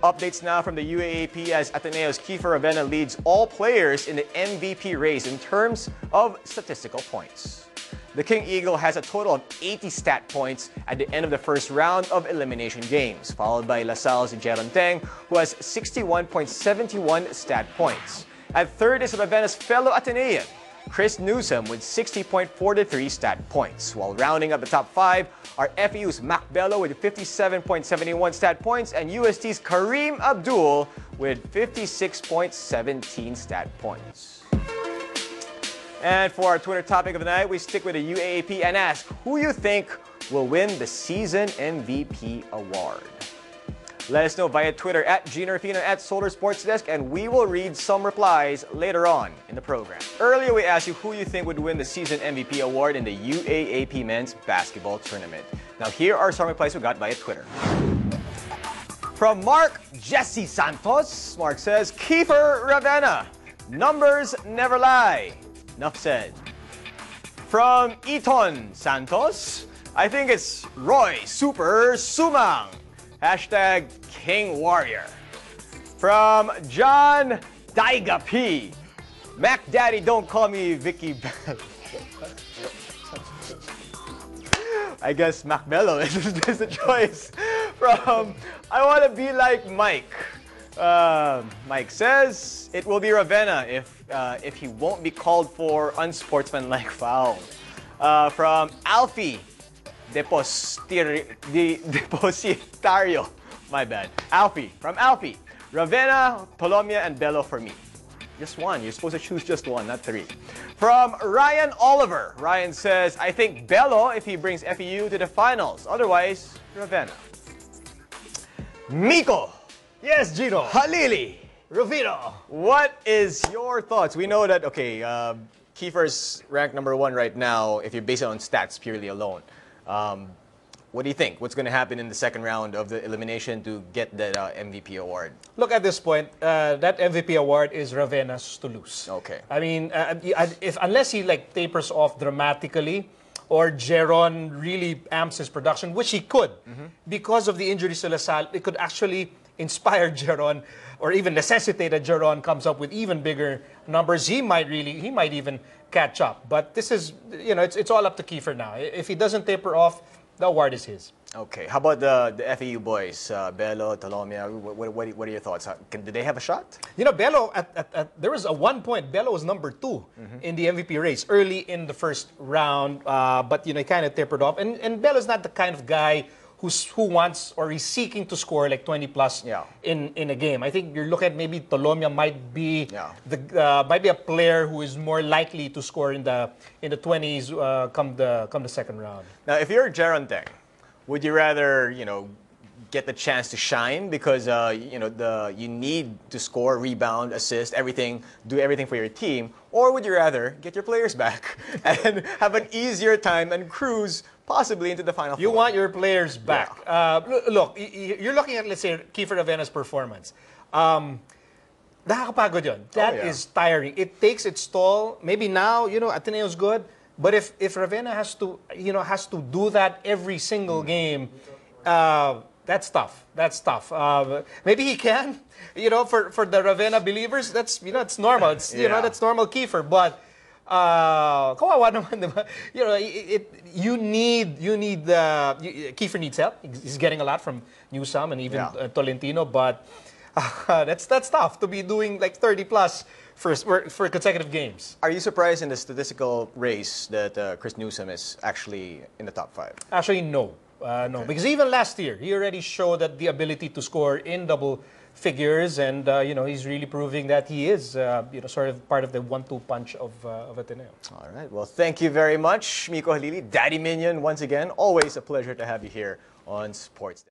Updates now from the UAAP as Ateneo's Kiefer Ravena leads all players in the MVP race in terms of statistical points. The King Eagle has a total of 80 stat points at the end of the first round of elimination games, followed by LaSalle's Jeron Teng, who has 61.71 stat points. At third is Ravena's fellow Atenean, Chris Newsom, with 60.43 stat points, while rounding up the top 5 are FEU's Mac Bello with 57.71 stat points and UST's Kareem Abdul with 56.17 stat points. And for our Twitter topic of the night, we stick with the UAAP and ask who you think will win the season MVP award. Let us know via Twitter at Jinno, Rufino, at Solar Sports Desk, and we will read some replies later on in the program. Earlier, we asked you who you think would win the season MVP award in the UAAP men's basketball tournament. Now, here are some replies we got via Twitter. From Mark Jesse Santos, Mark says, Kiefer Ravena. Numbers never lie. Enough said. From Eton Santos, I think it's Roy Super Sumang. Hashtag King Warrior. From John Daiga P. Mac Daddy, don't call me Vicky Bell. I guess Mac Bello is the choice. From I want to be like Mike. Mike says it will be Ravena if he won't be called for unsportsmanlike foul. From Alfie Depositario. My bad. Alfie. From Alfie. Ravena, Polomia, and Bello for me. Just one. You're supposed to choose just one, not three. From Ryan Oliver. Ryan says, I think Bello if he brings FEU to the finals. Otherwise, Ravena. Mico. Yes, Jinno. Halili. Rufino. What is your thoughts? We know that, okay, Kiefer's ranked #1 right now if you base it on stats purely alone. What do you think? What's going to happen in the second round of the elimination to get that MVP award? Look, at this point, that MVP award is Ravena's to lose. Okay. I mean, unless he tapers off dramatically, or Jeron really amps his production, which he could, because of the injuries to LaSalle, it could actually inspire Jeron, or even necessitate that Jeron comes up with even bigger numbers. He might even catch up. But this is, it's all up to Kiefer now. If he doesn't taper off, the award is his. Okay. How about the FEU boys? Bello, Polomia, what are your thoughts? Do they have a shot? Bello, there was a 1 point. Bello was #2 in the MVP race early in the first round. But, he kind of tapered off. And Bello's not the kind of guy who wants or is seeking to score like 20 plus in a game. I think you're looking at maybe Polomia might be a player who is more likely to score in the 20s come the second round. Now, if you're Jeron Teng, would you rather get the chance to shine because you need to score, rebound, assist, do everything for your team, or would you rather get your players back and have an easier time and cruise possibly into the final four? You want your players back. Look, you're looking at, let's say, Kiefer Ravena's performance. Nakakapagod yun. That is tiring. It takes its toll. Maybe now, Ateneo's good, but if Ravena has to do that every single game, that's tough. That's tough. Maybe he can. For the Ravena believers, that's it's normal. It's that's normal Kiefer. But kawawa naman, diba? Kiefer needs help. He's getting a lot from Newsom and even Tolentino. But that's tough to be doing like 30 plus for consecutive games. Are you surprised in the statistical race that Chris Newsom is actually in the top 5? Actually, no. No, because even last year, he already showed that the ability to score in double figures, and he's really proving that he is sort of part of the 1-2 punch of Ateneo. All right. Well, thank you very much, Mico Halili, Daddy Minion, once again. Always a pleasure to have you here on Sports.